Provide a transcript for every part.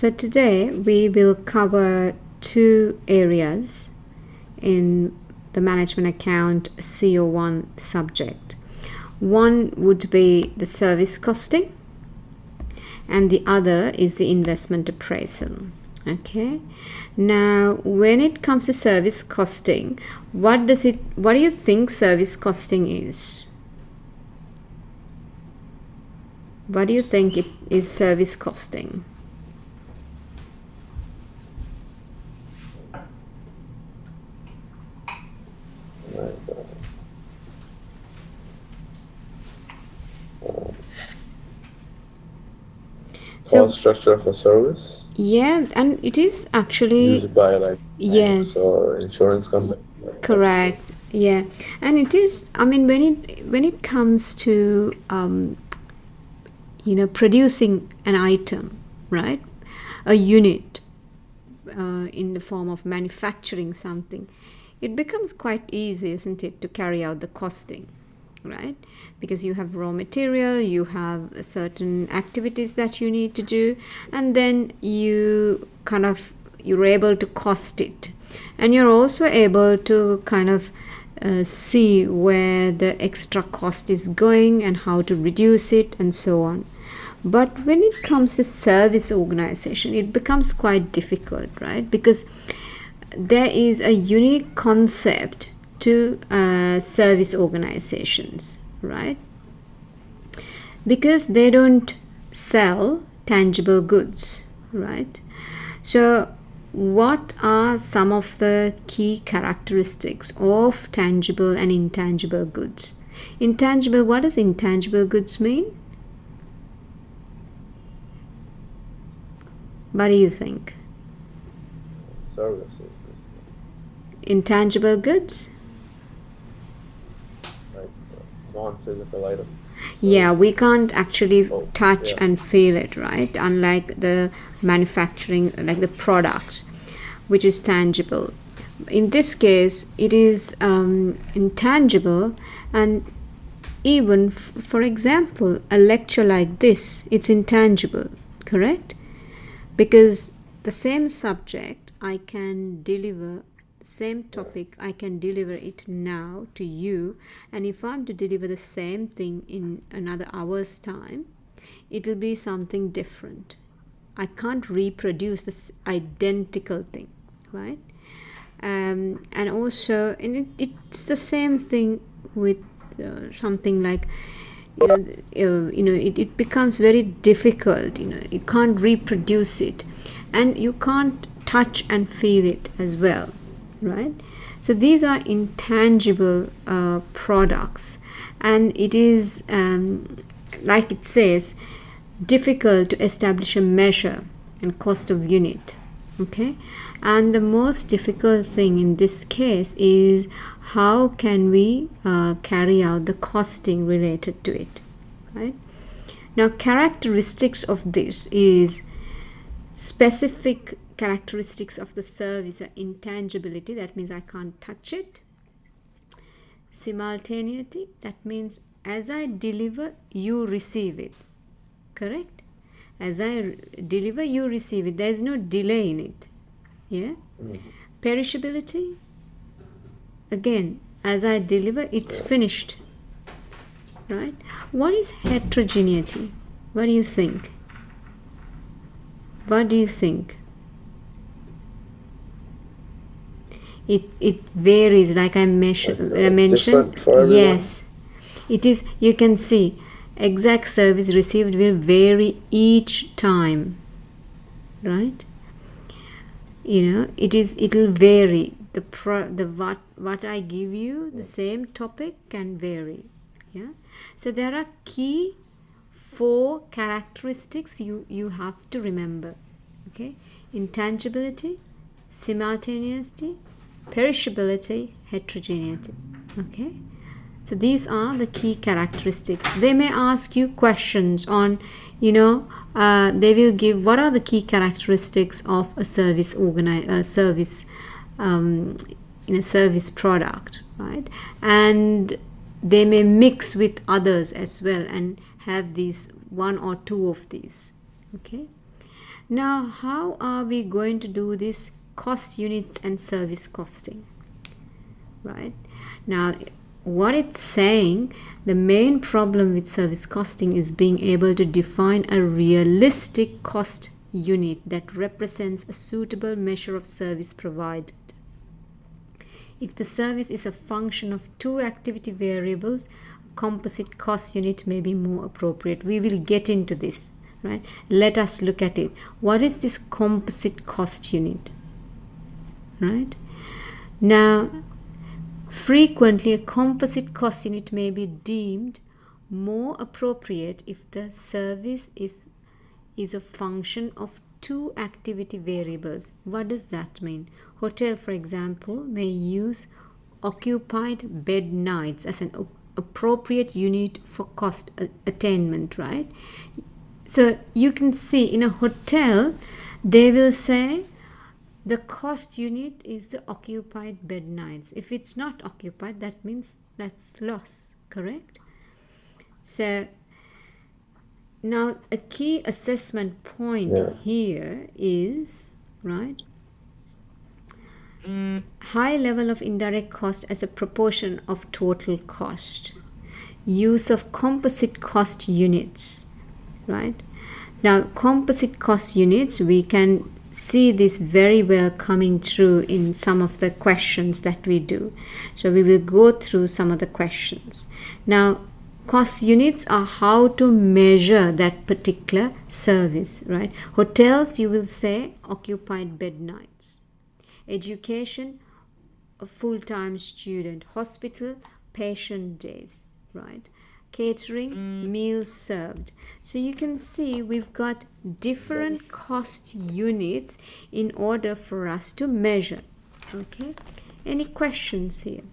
So today we will cover two areas in the management account C01 subject. One would be the service costing and the other is the investment appraisal. Okay, now when it comes to service costing, what do you think service costing is? What do you think it is service costing? Cost structure of a service. Yeah, and it is actually used by like yes, or insurance company. correct. Yeah, and it is. I mean, when it comes to producing an item, right? A unit in the form of manufacturing something, it becomes quite easy, isn't it, to carry out the costing, right? Because you have raw material, you have certain activities that you need to do, and then you're able to cost it, and you're also able to kind of see where the extra cost is going and how to reduce it and so on. But when it comes to service organization, it becomes quite difficult, right? Because there is a unique concept to service organizations, right? Because they don't sell tangible goods, right? So what are some of the key characteristics of tangible and intangible goods? Intangible, what does intangible goods mean? What do you think? Services. Intangible goods? Like non-physical item. Yeah, we can't actually touch yeah. and feel it, right? Unlike the manufacturing, like the products, which is tangible. In this case, it is intangible, and even, for example, a lecture like this, it's intangible, correct? Because the same subject I can deliver, same topic I can deliver it now to you, and if I'm to deliver the same thing in another hour's time, it will be something different. I can't reproduce this identical thing, right? And also, and it's the same thing with something like it becomes very difficult. You can't reproduce it, and you can't touch and feel it as well, right? So these are intangible products, and it is like it says, difficult to establish a measure and cost of unit. Okay, and the most difficult thing in this case is how can we carry out the costing related to it, right? Now, characteristics of this is specific characteristics of the service are intangibility, that means I can't touch it. Simultaneity, that means as I deliver, you receive it, correct? As I deliver, you receive it. There is no delay in it. Yeah. Perishability, again, as I deliver, it's finished, right? What is heterogeneity? What do you think? What do you think? It varies, like I mentioned. Yes, it is. You can see exact service received will vary each time, right? It'll vary. What I give you, the same topic can vary. Yeah. So there are key 4 characteristics you have to remember. Okay. Intangibility, simultaneity, perishability, heterogeneity. Okay. So these are the key characteristics. They may ask you questions on, they will give what are the key characteristics of a service service product, right? And they may mix with others as well and have these 1 or 2 of these. Okay. Now, how are we going to do this cost units and service costing? Right? Now, what it's saying, the main problem with service costing is being able to define a realistic cost unit that represents a suitable measure of service provided. If the service is a function of two activity variables, a composite cost unit may be more appropriate. We will get into this, right? Let us look at it. What is this composite cost unit? Right? Now, frequently, a composite cost unit may be deemed more appropriate if the service is a function of two activity variables. What does that mean? Hotel, for example, may use occupied bed nights as an appropriate unit for cost attainment, right? So you can see in a hotel, they will say the cost unit is the occupied bed nights. If it's not occupied, that means that's loss, correct? So now a key assessment point here is, right, high level of indirect cost as a proportion of total cost. Use of composite cost units, right? Now, composite cost units, we can see this very well coming through in some of the questions that we do. So we will go through some of the questions. Now, cost units are how to measure that particular service, right? Hotels, you will say occupied bed nights. Education, a full-time student. Hospital, patient days, right? Catering, meals served. So you can see we've got different cost units in order for us to measure. Okay, any questions here?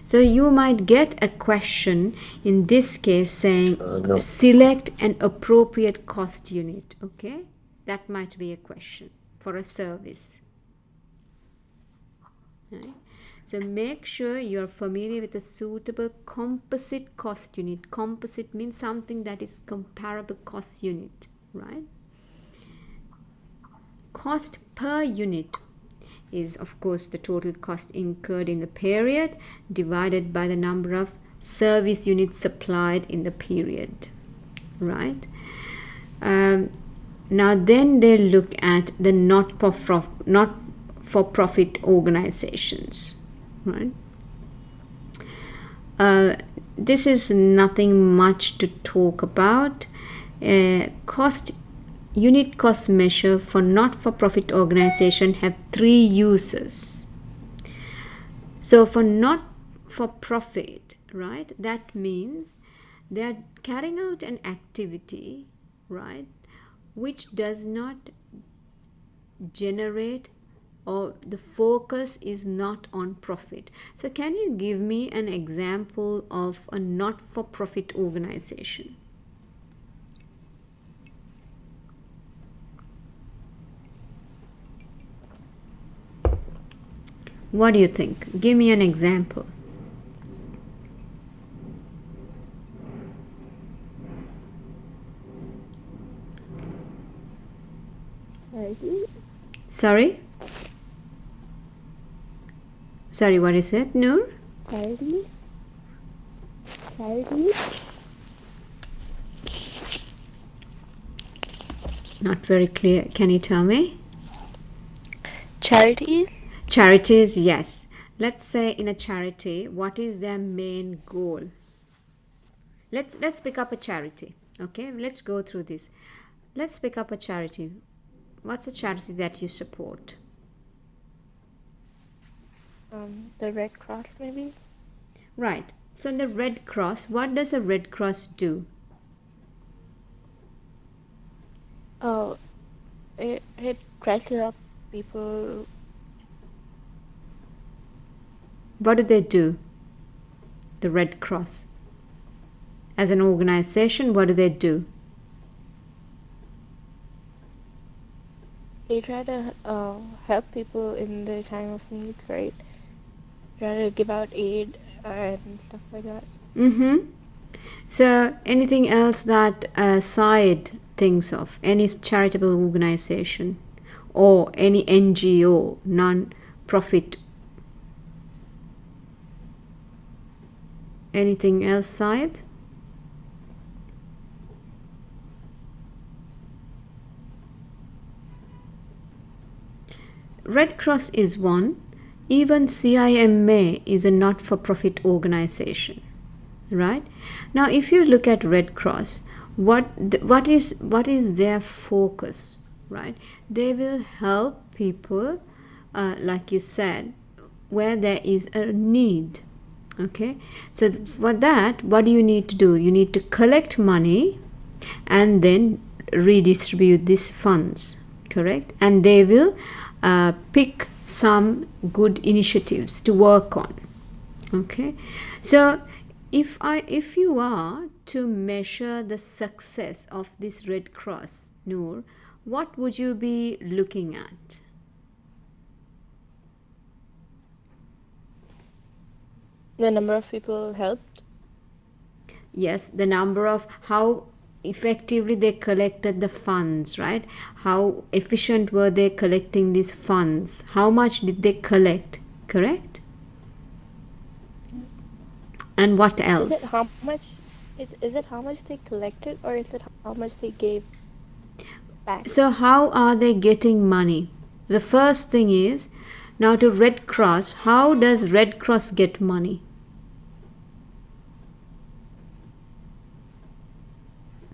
So you might get a question in this case saying No. select an appropriate cost unit. Okay, that might be a question for a service. Right? So make sure you're familiar with a suitable composite cost unit. Composite means something that is comparable cost unit, right? Cost per unit is, of course, the total cost incurred in the period divided by the number of service units supplied in the period, right? Now then they look at the not-for-profit organizations, right? This is nothing much to talk about. Unit cost measure for not-for-profit organization have three uses. So for not-for-profit, right, that means they are carrying out an activity, right, which does not generate, or the focus is not on profit. So can you give me an example of a not-for-profit organization? What do you think? Give me an example. Sorry? Sorry, what is it, Noor? Charity? Not very clear. Can you tell me? Charities? Charities, yes. Let's say in a charity, what is their main goal? Let's pick up a charity. Okay, let's go through this. Let's pick up a charity. What's a charity that you support? The Red Cross, maybe? Right. So in the Red Cross, what does a Red Cross do? Oh, it tries to help people. What do they do? The Red Cross. As an organization, what do they do? They try to help people in their time of needs, right? Try to give out aid and stuff like that. Mm-hmm. So, anything else that Syed thinks of? Any charitable organization or any NGO, non-profit? Anything else, Syed? Red Cross is one. Even CIMA is a not-for-profit organization, right? Now, if you look at Red Cross, what is their focus, right? They will help people, like you said, where there is a need. Okay, so for that, what do you need to do? You need to collect money and then redistribute these funds, correct? And they will pick some good initiatives to work on. Okay, so if you are to measure the success of this Red Cross, Noor, what would you be looking at? The number of people helped. Yes, the number of how effectively they collected the funds, right? How efficient were they collecting these funds? How much did they collect, correct? And what else? Is it how much? Is it how much they collected, or is it how much they gave back? So how are they getting money? The first thing is, now to Red Cross, how does Red Cross get money?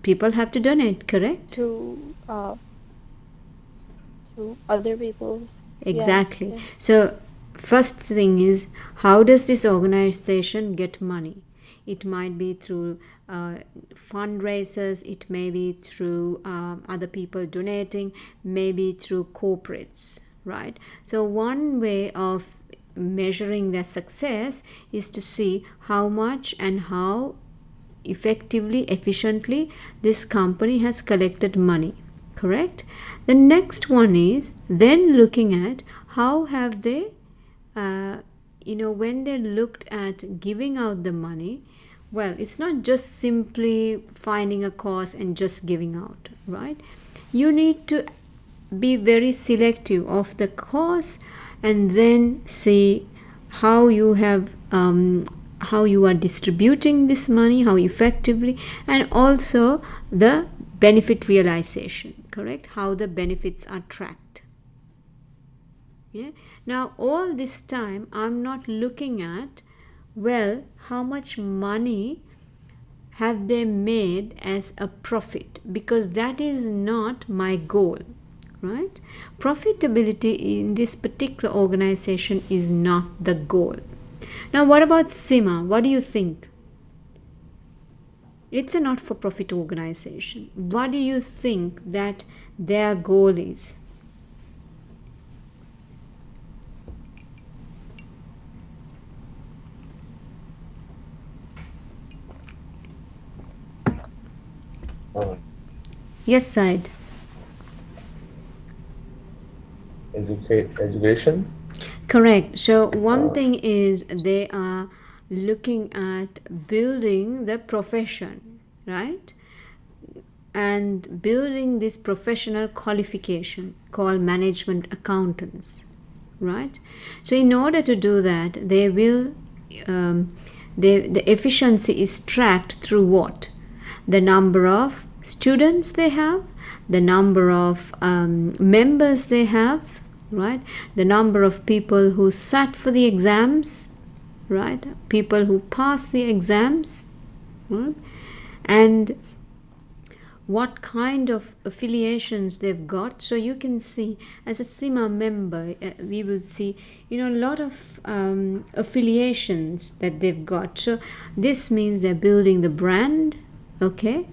People have to donate, correct? To other people. Exactly. Yeah. So first thing is, how does this organization get money? It might be through fundraisers, it may be through other people donating, maybe through corporates, right? So one way of measuring their success is to see how much and how effectively, efficiently this company has collected money, correct? The next one is then looking at how have they when they looked at giving out the money, well, it's not just simply finding a cause and just giving out, right? You need to be very selective of the cause and then see how you have how you are distributing this money, how effectively, and also the benefit realization, correct? How the benefits are tracked. Yeah. Now all this time I'm not looking at, well, how much money have they made as a profit, because that is not my goal, right? Profitability in this particular organization is not the goal. Now what about CIMA? What do you think? It's a not-for-profit organization. What do you think that their goal is? Yes, Said. Education. Correct. So one thing is they are looking at building the profession, right? And building this professional qualification called management accountants, right? So in order to do that, they will the efficiency is tracked through what? The number of students they have, the number of members they have, right? The number of people who sat for the exams, right? People who passed the exams, right? And what kind of affiliations they've got. So you can see as a CIMA member, we will see a lot of affiliations that they've got. So this means they're building the brand, okay?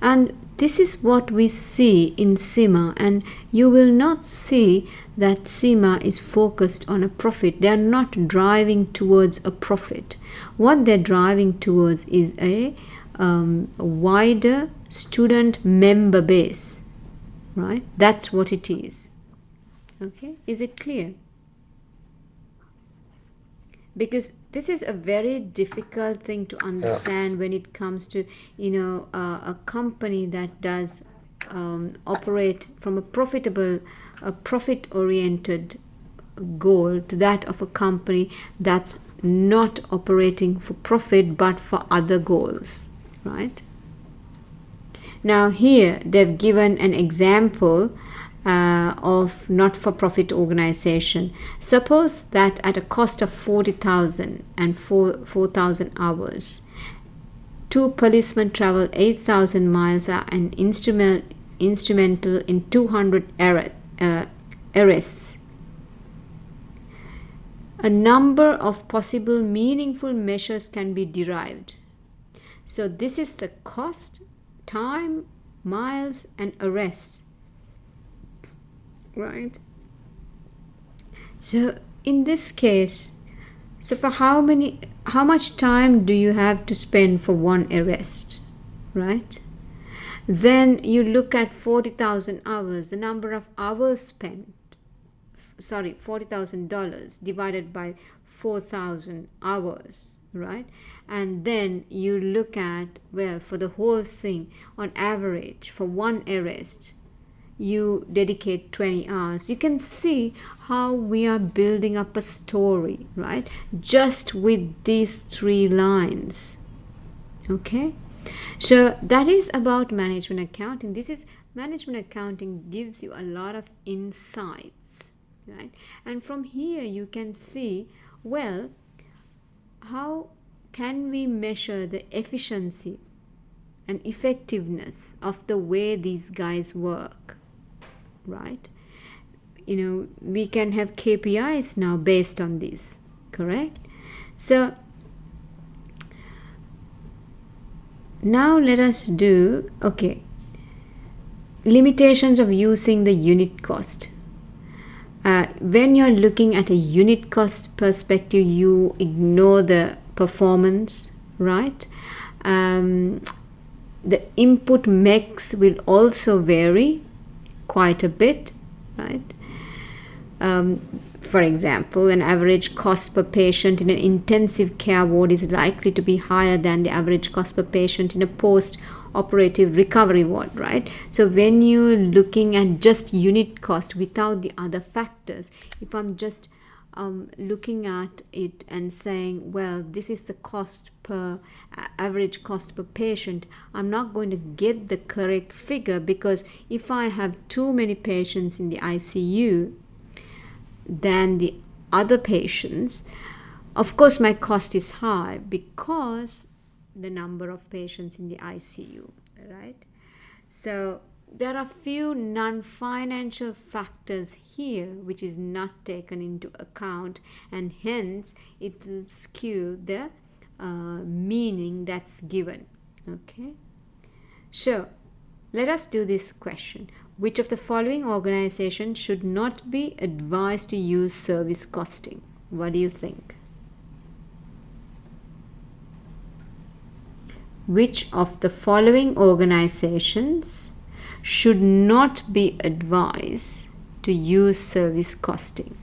And this is what we see in CIMA, and you will not see that CIMA is focused on a profit. They are not driving towards a profit. What they're driving towards is a wider student member base, right? That's what it is. Okay, is it clear? Because this is a very difficult thing to understand when it comes to a company that does operate from a profit oriented goal to that of a company that's not operating for profit but for other goals, right? Now here they've given an example of not-for-profit organization. Suppose that at a cost of 40,000 and 4,000 hours, 2 policemen travel 8,000 miles and instrumental in 200 arrests. A number of possible meaningful measures can be derived. So this is the cost, time, miles, and arrest. Right? So in this case, so for how much time do you have to spend for one arrest, right? Then you look at 40,000 hours, the number of hours spent, $40,000 divided by 4,000 hours, right? And then you look at, well, for the whole thing, on average, for one arrest, you dedicate 20 hours. You can see how we are building up a story, right? Just with these 3 lines. Okay? So that is about management accounting. This is management accounting gives you a lot of insights, right? And from here you can see, well, how can we measure the efficiency and effectiveness of the way these guys work, right? We can have KPIs now based on this, correct? So now let us do, limitations of using the unit cost. When you're looking at a unit cost perspective, you ignore the performance, right? The input mix will also vary quite a bit, right? For example, an average cost per patient in an intensive care ward is likely to be higher than the average cost per patient in a post-operative recovery ward, right? So when you're looking at just unit cost without the other factors, if I'm just looking at it and saying, well, this is the average cost per patient, I'm not going to get the correct figure, because if I have too many patients in the ICU than the other patients, of course my cost is high because the number of patients in the ICU, right? So there are few non-financial factors here which is not taken into account, and hence it will skew the meaning that's given. Okay, so let us do this question. Which of the following organizations should not be advised to use service costing? What do you think? Which of the following organizations should not be advised to use service costing?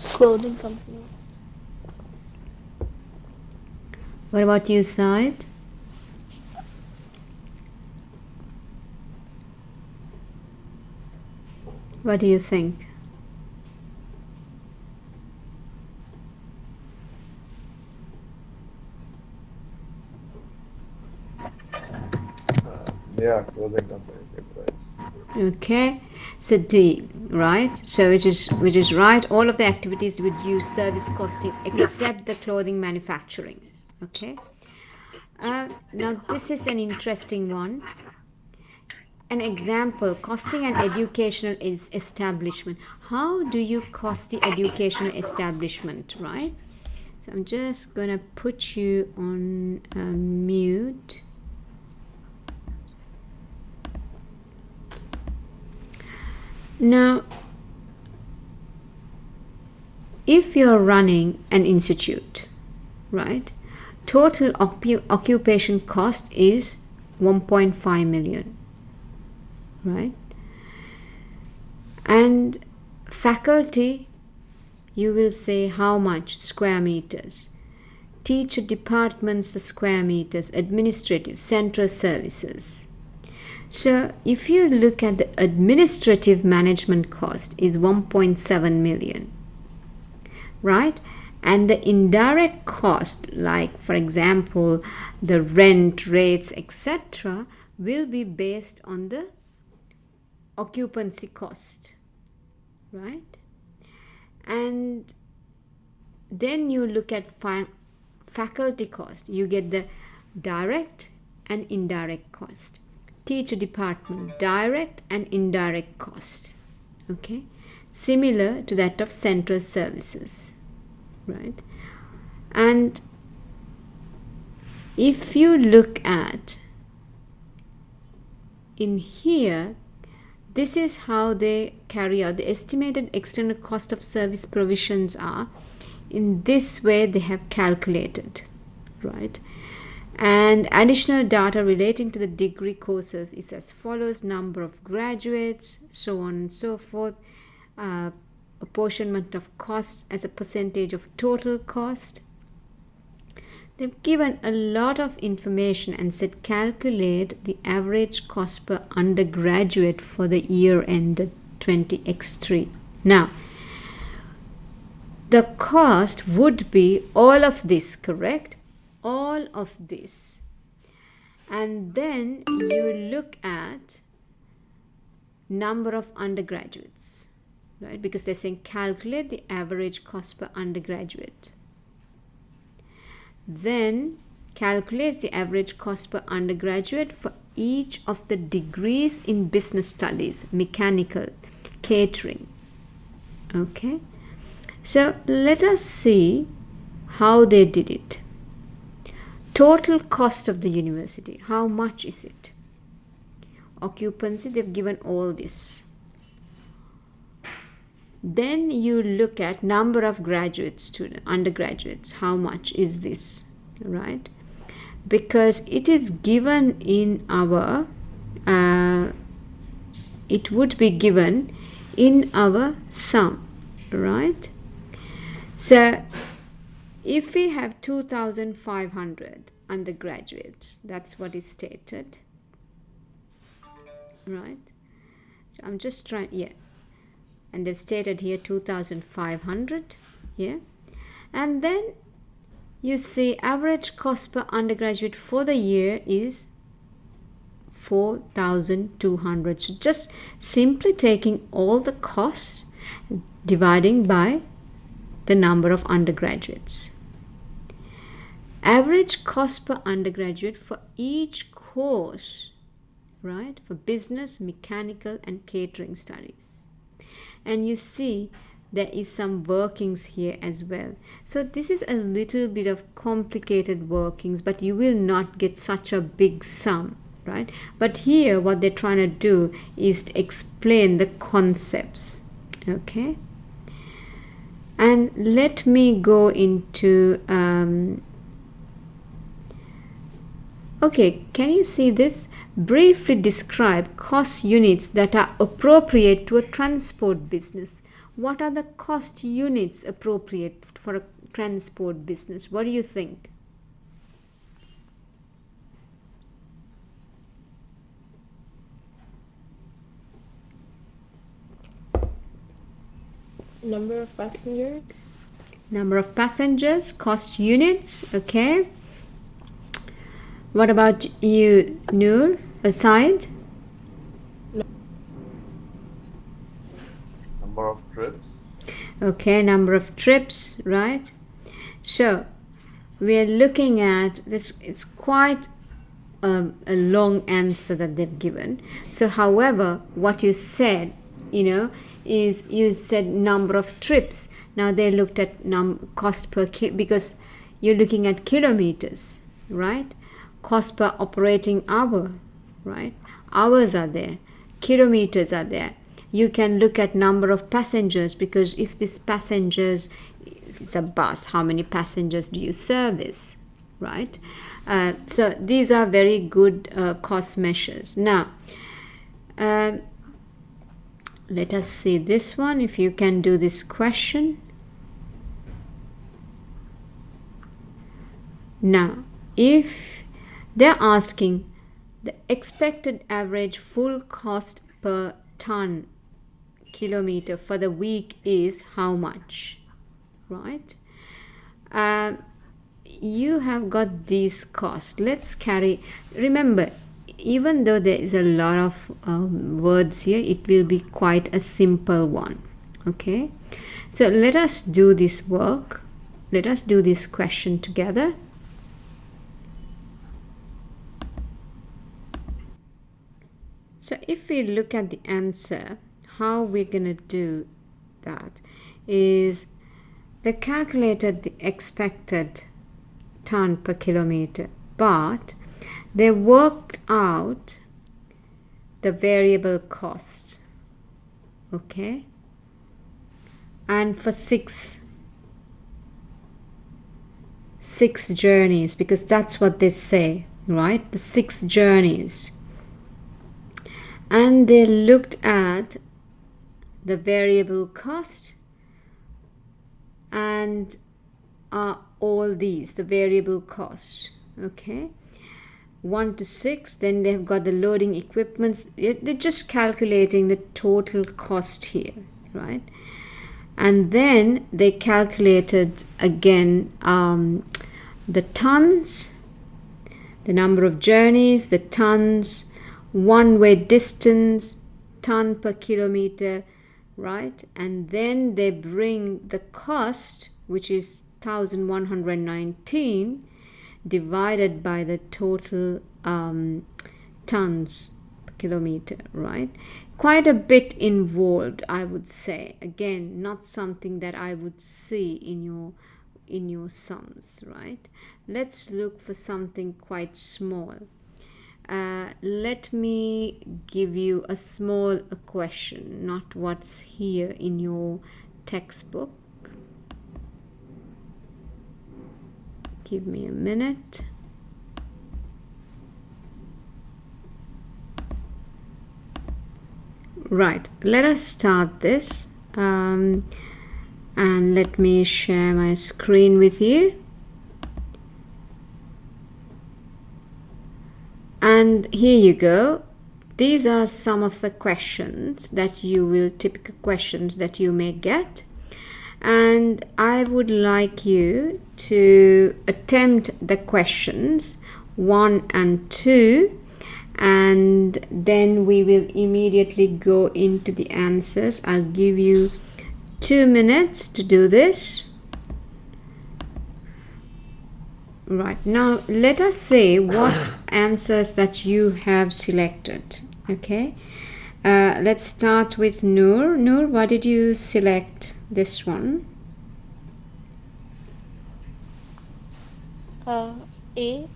Clothing company. What about you, Said? What do you think? Yeah, clothing company. Good place. Okay, so D, right? So which is right. All of the activities would use service costing except the clothing manufacturing. Okay. Now this is an interesting one. An example: costing an educational establishment. How do you cost the educational establishment, right? So I'm just gonna put you on mute. Now, if you're running an institute, right, total occupation cost is 1.5 million. right? And faculty, you will say how much square meters. Teacher departments, the square meters. Administrative, central services. So if you look at the administrative management cost is 1.7 million, right? And the indirect cost, like for example the rent rates, etc., will be based on the occupancy cost, right? And then you look at faculty cost. You get the direct and indirect cost. Teacher department, direct and indirect cost, okay, similar to that of central services, right? And if you look at in here, this is how they carry out the estimated external cost of service provisions are. In this way they have calculated, right? And additional data relating to the degree courses is as follows: number of graduates, so on and so forth, apportionment of costs as a percentage of total cost. They've given a lot of information and said calculate the average cost per undergraduate for the year ended 20x3. Now, the cost would be all of this, correct? All of this. And then you look at number of undergraduates, right? Because they're saying calculate the average cost per undergraduate. Then calculate the average cost per undergraduate for each of the degrees in business studies, mechanical, catering. Okay, so let us see how they did it. Total cost of the university, how much is it? Occupancy, they've given all this. Then you look at number of graduate students, undergraduates, how much is this, right? Because it is given in our, it would be given in our sum, right? So if we have 2,500 undergraduates, that's what is stated, right? So I'm just trying, yeah. And they've stated here 2,500, yeah. And then you see average cost per undergraduate for the year is 4,200. So just simply taking all the costs, dividing by the number of undergraduates. Average cost per undergraduate for each course, right, for business, mechanical and catering studies. And you see there is some workings here as well. So this is a little bit of complicated workings, but you will not get such a big sum, right? But here what they're trying to do is to explain the concepts, okay? And let me go into okay, can you see this? Briefly describe cost units that are appropriate to a transport business. What are the cost units appropriate for a transport business? What do you think? Number of passengers. Number of passengers, cost units, okay. What about you, Noor? Aside? Number of trips. Okay, number of trips, right? So we are looking at this. It's quite a long answer that they've given. So however, what you said, is you said number of trips. Now they looked at cost per because you're looking at kilometers, right? Cost per operating hour, right? Hours are there, kilometers are there. You can look at number of passengers, because if this passengers, if it's a bus, how many passengers do you service, right? So these are very good cost measures. Now Um, let us see this one, if you can do this question. Now, if they're asking the expected average full cost per ton kilometer for the week is how much, right? You have got these costs. Let's carry, remember, even though there is a lot of words here, it will be quite a simple one. Okay, so let us do this work. Let us do this question together. So if we look at the answer, how we're gonna do that is they calculated the expected ton per kilometer, but they worked out the variable cost. Okay, and for six journeys, because that's what they say, right? The 6 journeys. And they looked at the variable cost and all these, the variable cost. Okay, 1 to 6. Then they've got the loading equipment. They're just calculating the total cost here, right? And then they calculated again the tons, the number of journeys, the tons, one-way distance, ton per kilometer, right? And then they bring the cost, which is 1119, divided by the total tons per kilometer, right? Quite a bit involved, I would say. Again, not something that I would see in your sums, right? Let's look for something quite small. Let me give you a small question, not what's here in your textbook. Give me a minute. Right, let us start this. And let me share my screen with you. And here you go. These are some of the questions that typical questions that you may get. And I would like you to attempt the questions 1 and 2, and then we will immediately go into the answers. I'll give you 2 minutes to do this. Right, now let us say what answers that you have selected. Okay, let's start with Noor. Noor, what did you select? This one? A.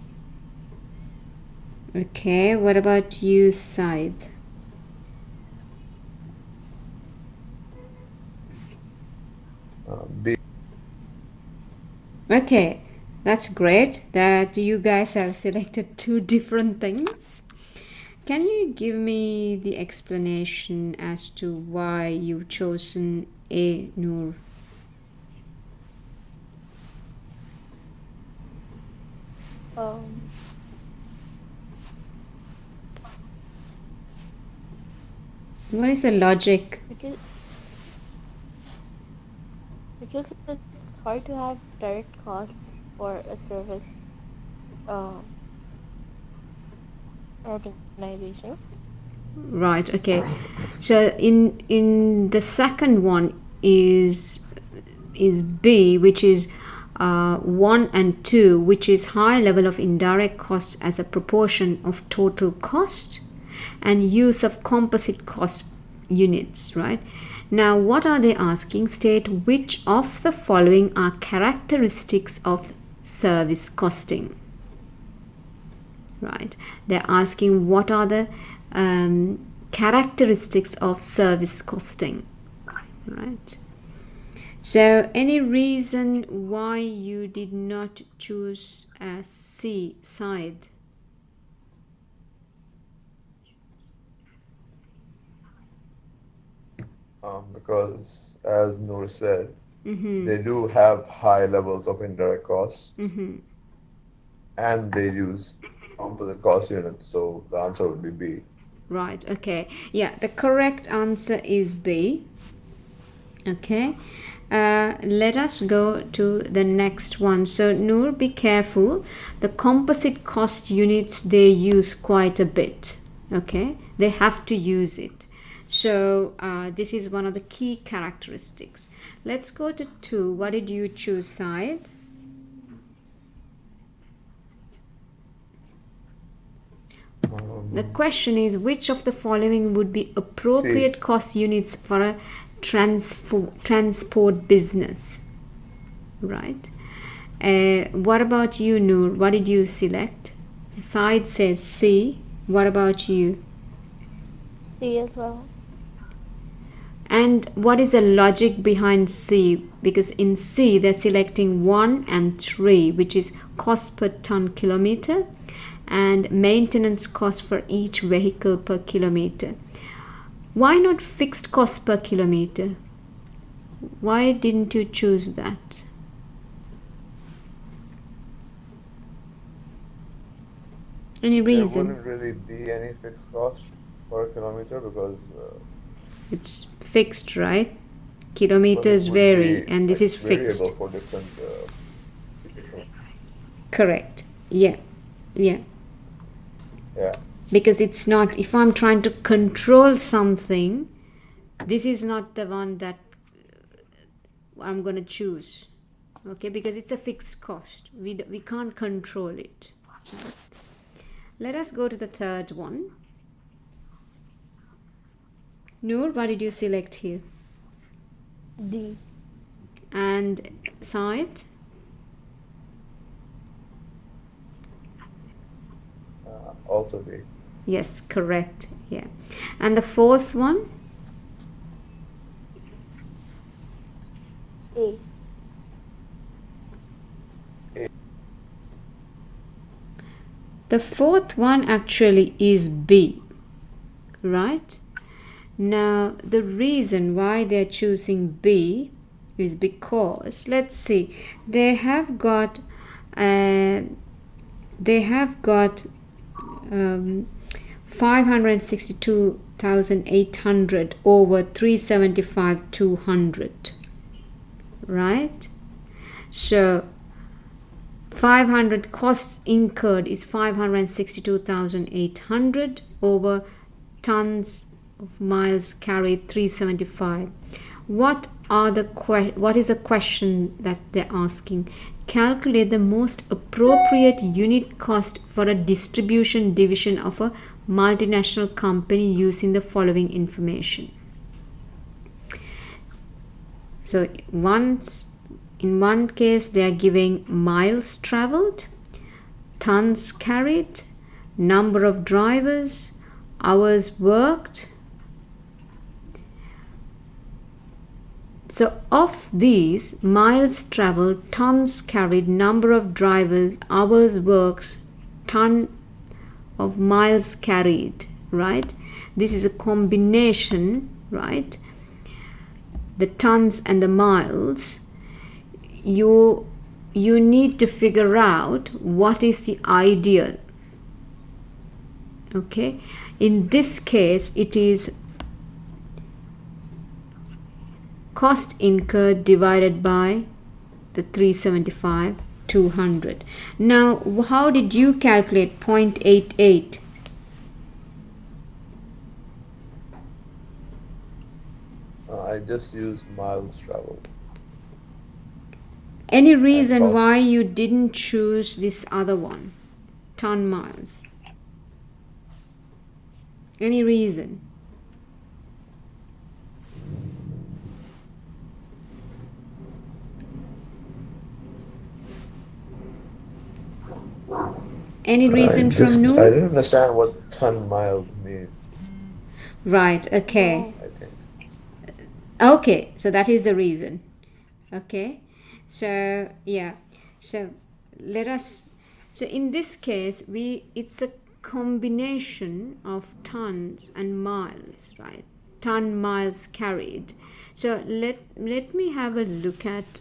Okay, what about you, Said? B. Okay, that's great that you guys have selected 2 different things. Can you give me the explanation as to why you've chosen A, Noor? What is the logic? Because it's hard to have direct costs for a service organization. Right, okay. So in the second one is B, which is 1 and 2, which is high level of indirect costs as a proportion of total cost and use of composite cost units, right? Now, what are they asking? State which of the following are characteristics of service costing, right? They're asking what are the characteristics of service costing, right? So any reason why you did not choose C, side? Because as Noor said, Mm-hmm. they do have high levels of indirect costs Mm-hmm. and they use composite cost units, so the answer would be B. Right, okay. Yeah, the correct answer is B. Okay. Let us go to the next one. So, Noor, be careful. The composite cost units they use quite a bit. Okay, they have to use it. So, this is one of the key characteristics. Let's go to 2. What did you choose, Syed? The question is which of the following would be C. appropriate cost units for a transport business, right? What about you, Noor? What did you select? The side says C. What about you? C as well. And what is the logic behind C? Because in C they're selecting 1 and 3, which is cost per ton kilometer and maintenance cost for each vehicle per kilometer. Why not fixed cost per kilometer? Why didn't you choose that? Any There reason? wouldn't really be any fixed cost per kilometer because It's fixed, right? it Kilometers would vary be and this like is fixed. variable for different. Correct. Yeah. Yeah. Yeah. Because it's not, if I'm trying to control something, this is not the one that I'm going to choose. Okay, because it's a fixed cost. We can't control it. Let us go to the third one. Noor, what did you select here? D. And Said? Also B. Yes, correct. Yeah. And the fourth one? A. The fourth one actually is B, right? Now, the reason why they're choosing B is because, let's see, they have got 562,800 over 375,200, right? So 500 costs incurred is 562,800 over tons of miles carried 375. What is the question that they're asking? Calculate the most appropriate unit cost for a distribution division of a multinational company using the following information. So in one case they are giving miles traveled, tons carried, number of drivers, hours worked. So of these, miles traveled, tons carried, number of drivers, hours worked, ton of miles carried, right? This is a combination, right? The tons and the miles. You need to figure out what is the ideal. Okay, in this case it is cost incurred divided by the 375 200. Now how did you calculate 0.88? I just used miles traveled. Any reason cost. why you didn't choose this other one, ton miles? Any reason? Any reason from I Noor? didn't understand what ton miles mean. Right, okay. I think. Okay, so that is the reason. Okay, so yeah, so let us, so in this case it's a combination of tons and miles, right? ton miles carried. So let me have a look at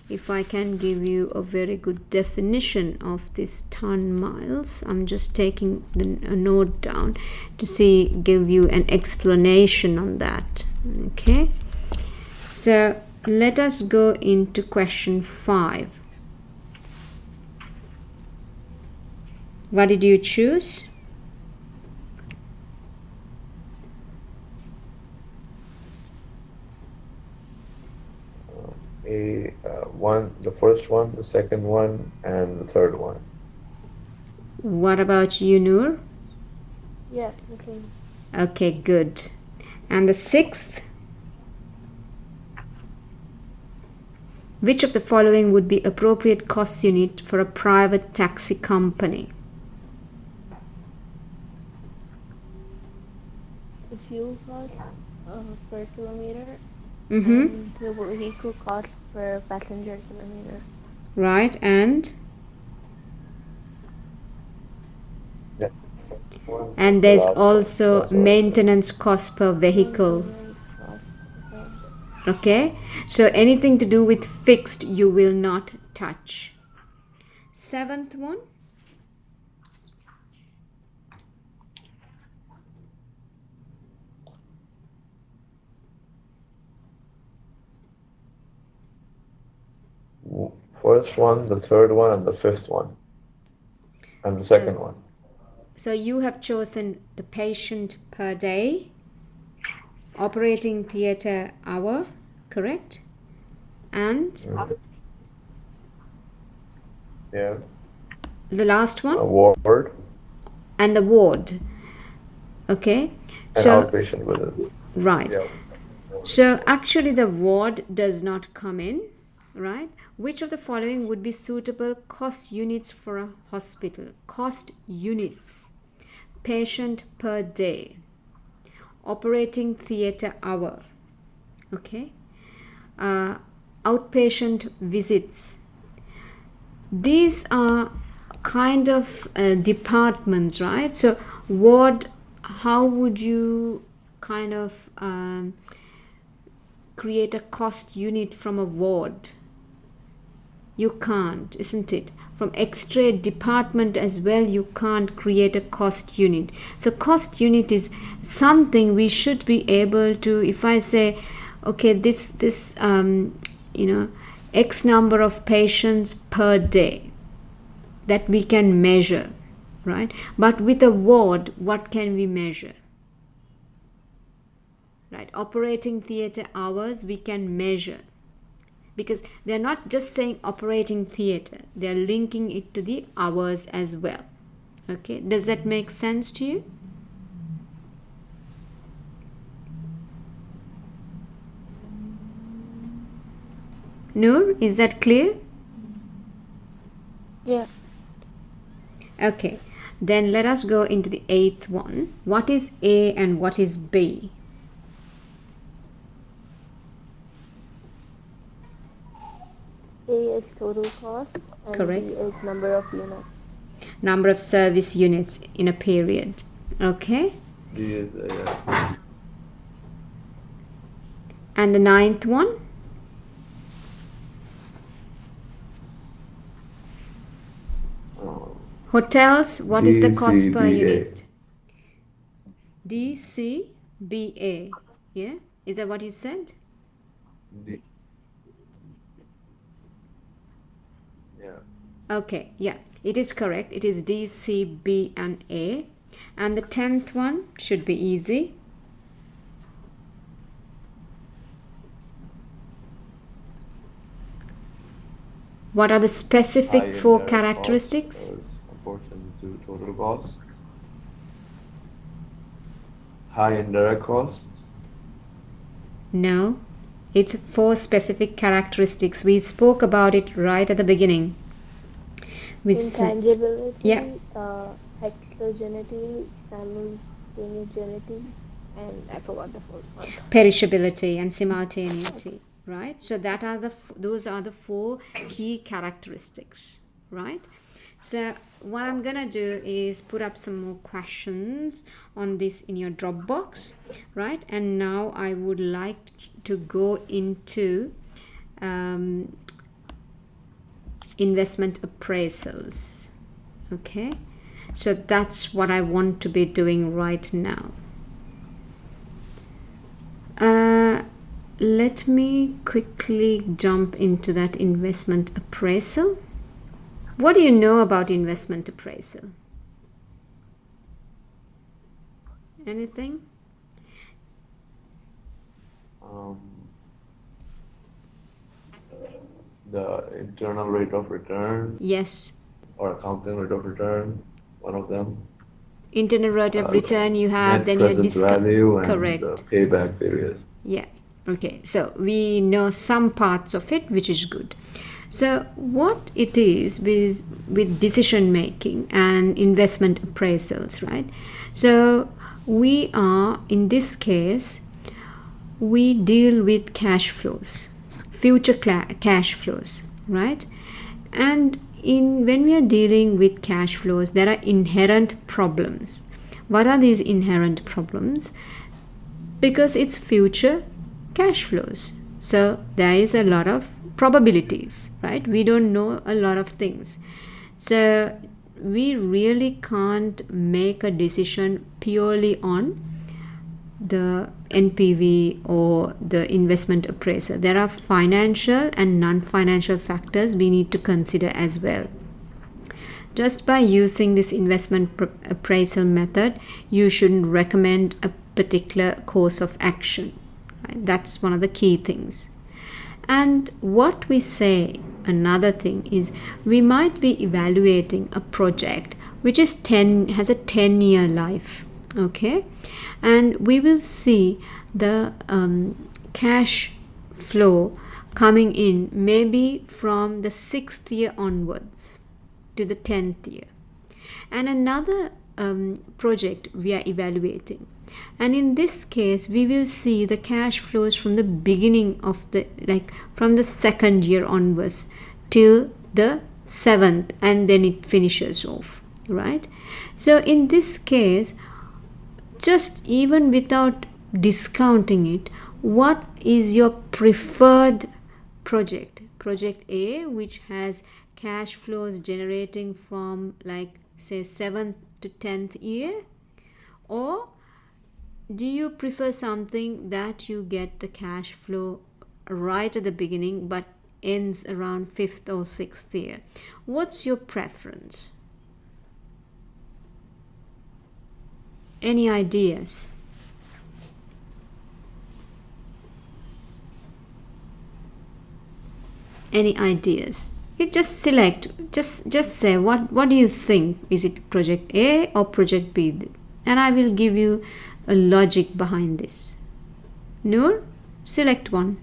if I can give you a very good definition of this ton miles. I'm just taking a note down to give you an explanation on that. Okay, so let us go into question 5. What did you choose? The first one, the second one, and the third one. What about you, Noor? Yeah, the same. Okay, good. And the 6th? Which of the following would be appropriate cost unit for a private taxi company? The fuel cost per kilometer Mm-hmm. and the vehicle cost per passenger kilometer. Right, and? Yeah. And there's The last also one. That's what I said. maintenance cost per vehicle. Maintenance cost, Okay, so anything to do with fixed you will not touch. 7th one? First one, the third one, and the fifth one, and the second one. So you have chosen the patient per day, operating theater hour, correct? And Yeah. the last one? Ward And the ward. Okay, and so outpatient visit. right. Yeah. So actually the ward does not come in, right? Which of the following would be suitable cost units for a hospital? Cost units. Patient per day. Operating theater hour. Okay. Outpatient visits. These are kind of departments, right? So ward, how would you kind of create a cost unit from a ward? You can't, isn't it? From X-ray department as well, you can't create a cost unit. So cost unit is something we should be able to, if I say, okay, this X number of patients per day, that we can measure, right? But with a ward, what can we measure? Right, operating theater hours we can measure, because they're not just saying operating theater, they're linking it to the hours as well. Okay, does that make sense to you? Noor, is that clear? Yeah. Okay, then let us go into the 8th one. What is A and what is B? A is total cost and Correct. B is number of units. Number of service units in a period. Okay, D is and the 9th one? Hotels, what is the cost per DCBA. unit? DCBA. Yeah, is that what you said? D. Yeah. Okay, yeah, it is correct. It is D, C, B, and A. And the 10th one should be easy. What are the specific High 4 indirect characteristics? cost is proportion to total cost. High indirect costs. No, it's 4 specific characteristics. We spoke about it right at the beginning. We said, Intangibility, yeah. heterogeneity, simultaneity, and I forgot the fourth one. perishability and simultaneity, right? So that are those are the 4 key characteristics, right? So what I'm gonna do is put up some more questions on this in your Dropbox, right? And now I would like to go into investment appraisals. Okay, so that's what I want to be doing right now. Let me quickly jump into that investment appraisal. What do you know about investment appraisal? Anything? The internal rate of return Yes. or accounting rate of return, one of them. Internal rate of return you have, Net then you present value and correct. the payback period. Yeah. Okay. So we know some parts of it, which is good. So what it is with decision making and investment appraisals, right? So we are, in this case, we deal with cash flows, future cash flows, right? And when we are dealing with cash flows, there are inherent problems. What are these inherent problems? Because it's future cash flows, so there is a lot of probabilities, right? We don't know a lot of things, so we really can't make a decision purely on the NPV or the investment appraiser. There are financial and non-financial factors we need to consider as well. Just by using this investment appraisal method, you shouldn't recommend a particular course of action. Right? That's one of the key things. And what we say, another thing is, we might be evaluating a project which has a 10-year life. Okay, and we will see the cash flow coming in maybe from the 6th year onwards to the 10th year. And another project we are evaluating, and in this case we will see the cash flows from the beginning of the, like from the 2nd year onwards till the 7th, and then it finishes off, right? So in this case, just even without discounting it, what is your preferred project? Project A, which has cash flows generating from, like, say 7th to 10th year, or do you prefer something that you get the cash flow right at the beginning but ends around 5th or 6th year? What's your preference? Any ideas? Any ideas? You just select, just say what do you think? Is it project A or project B? And I will give you a logic behind this. Noor, select one.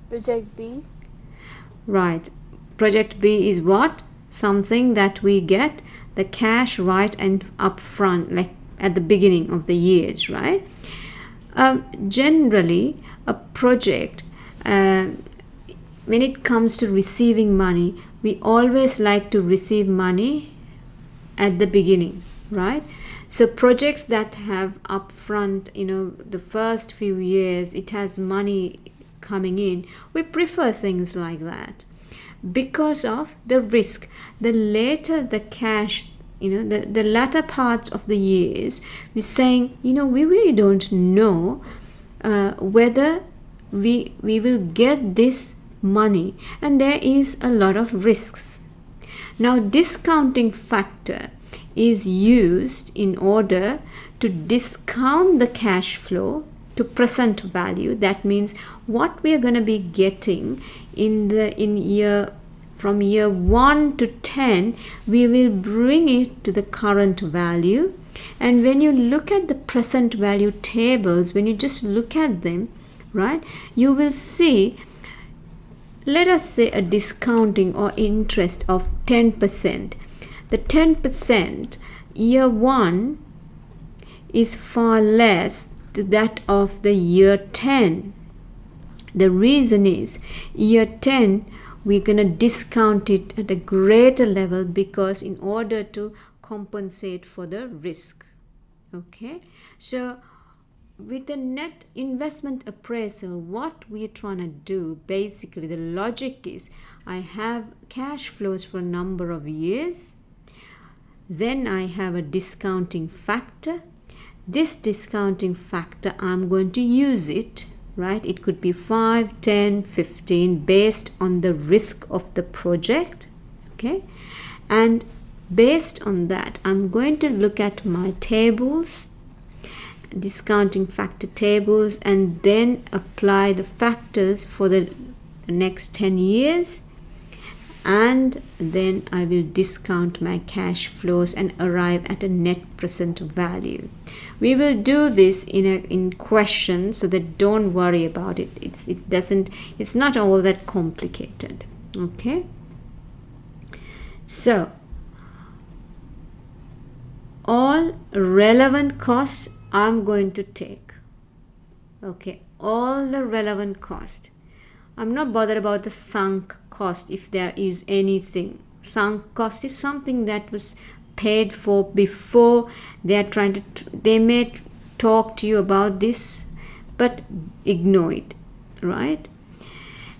Project B. Right. Project B is what? Something that we get the cash right and upfront, like at the beginning of the years, right? Generally, a project, when it comes to receiving money, we always like to receive money at the beginning, right? So projects that have upfront, the first few years, it has money coming in, we prefer things like that because of the risk. The later the cash, the latter parts of the years, we're saying, we really don't know whether we will get this money, and there is a lot of risks. Now, discounting factor is used in order to discount the cash flow to present value. That means what we are going to be getting from year 1 to 10, we will bring it to the current value. And when you look at the present value tables, when you just look at them, right, you will see, let us say, a discounting or interest of 10%. The 10% year 1 is far less than that of the year 10. The reason is, year 10 we're going to discount it at a greater level, because in order to compensate for the risk. Okay, so with the net investment appraisal, what we're trying to do, basically the logic is, I have cash flows for a number of years, then I have a discounting factor. This discounting factor, I'm going to use it, right? It could be 5, 10, 15 based on the risk of the project. Okay, and based on that, I'm going to look at my tables, discounting factor tables, and then apply the factors for the next 10 years, and then I will discount my cash flows and arrive at a net present value. We will do this in questions, so that don't worry about it. It's not all that complicated. Okay, so all relevant costs I'm going to take. Okay, all the relevant cost. I'm not bothered about the sunk cost, if there is anything. Sunk cost is something that was paid for before. They may talk to you about this, but ignore it, right?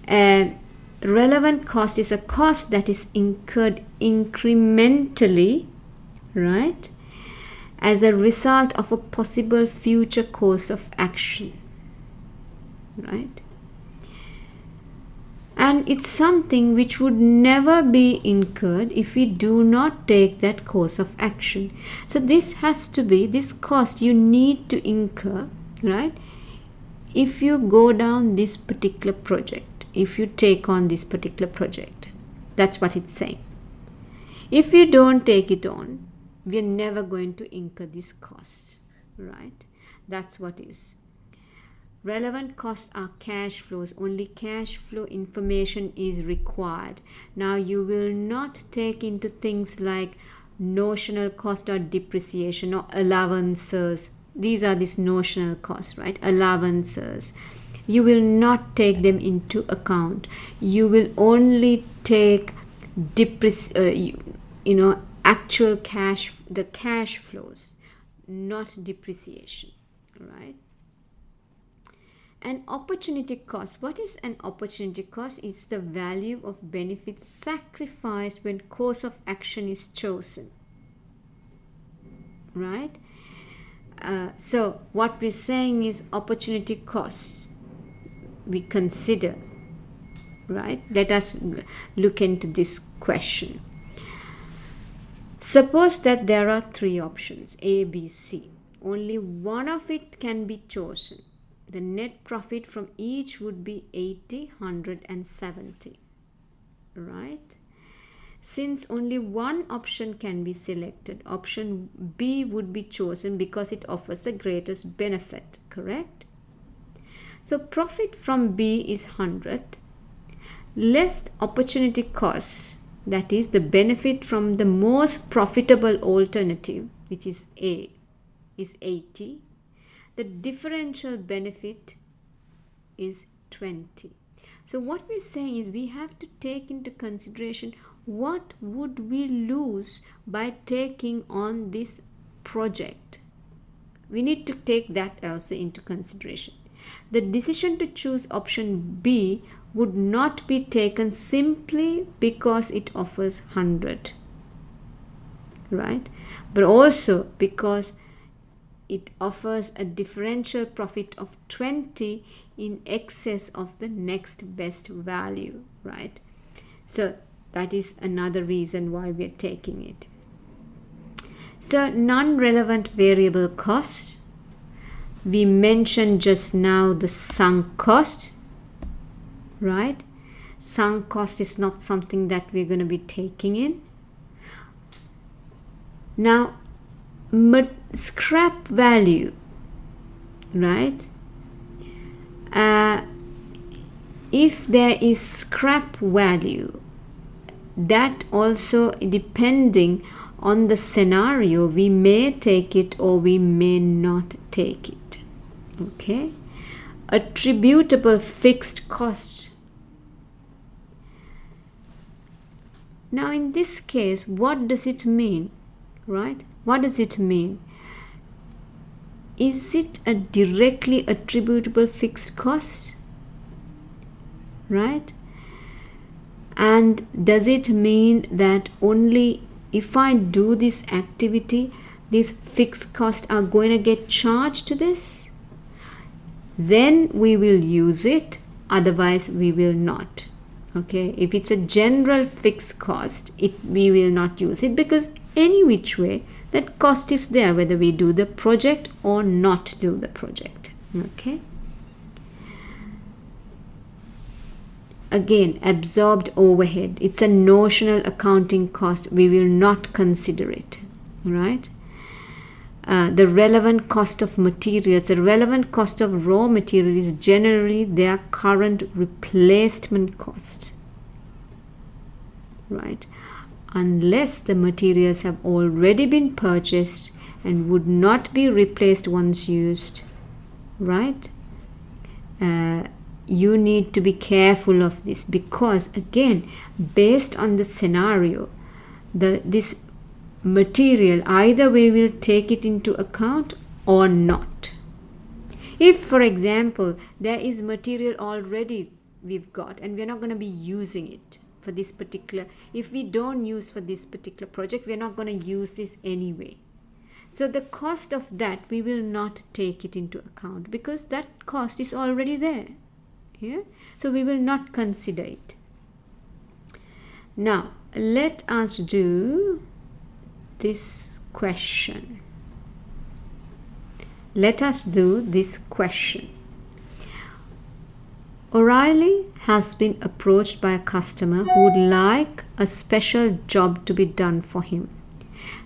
Relevant cost is a cost that is incurred incrementally, right, as a result of a possible future course of action, right? And it's something which would never be incurred if we do not take that course of action. So this cost you need to incur, right, if you go down this particular project, if you take on this particular project. That's what it's saying. If you don't take it on, we're never going to incur these costs, right? That's what is. Relevant costs are cash flows. Only cash flow information is required. Now, you will not take into things like notional cost or depreciation or allowances. These are these notional costs, right? Allowances. You will not take them into account. You will only take actual the cash flows, not depreciation, right? An opportunity cost. What is an opportunity cost? It's the value of benefits sacrificed when course of action is chosen, right? So what we're saying is opportunity costs we consider, right? Let us look into this question. Suppose that there are 3 options, A, B, C. Only one of it can be chosen. The net profit from each would be 80, 100 and 70, right? Since only one option can be selected, option B would be chosen because it offers the greatest benefit, correct? So profit from B is 100, less opportunity costs, that is the benefit from the most profitable alternative, which is A, is 80. The differential benefit is 20. So what we're saying is we have to take into consideration what would we lose by taking on this project. We need to take that also into consideration. The decision to choose option B would not be taken simply because it offers 100, right? But also because it offers a differential profit of 20 in excess of the next best value, right? So that is another reason why we are taking it. So non-relevant variable costs. We mentioned just now the sunk cost, right? Sunk cost is not something that we're going to be taking in. Now, scrap value, right? If there is scrap value, that also depending on the scenario, we may take it or we may not take it. Okay, attributable fixed cost. Now in this case, what does it mean, right? What does it mean? Is it a directly attributable fixed cost, right? And does it mean that only if I do this activity, these fixed costs are going to get charged to this? Then we will use it, otherwise we will not. Okay, if it's a general fixed cost, we will not use it, because any which way that cost is there whether we do the project or not do the project. Okay. Again, absorbed overhead, it's a notional accounting cost, we will not consider it, right? The relevant cost of materials, the relevant cost of raw material is generally their current replacement cost, right? Unless the materials have already been purchased and would not be replaced once used, right? You need to be careful of this, because again, based on the scenario, this material, either we will take it into account or not. If, for example, there is material already we've got and we're not going to be using it for this particular, if we don't use for this particular project, we're not going to use this anyway. So the cost of that, we will not take it into account, because that cost is already there. Yeah? So we will not consider it. Now, let us do this question. Let us do this question. O'Reilly has been approached by a customer who would like a special job to be done for him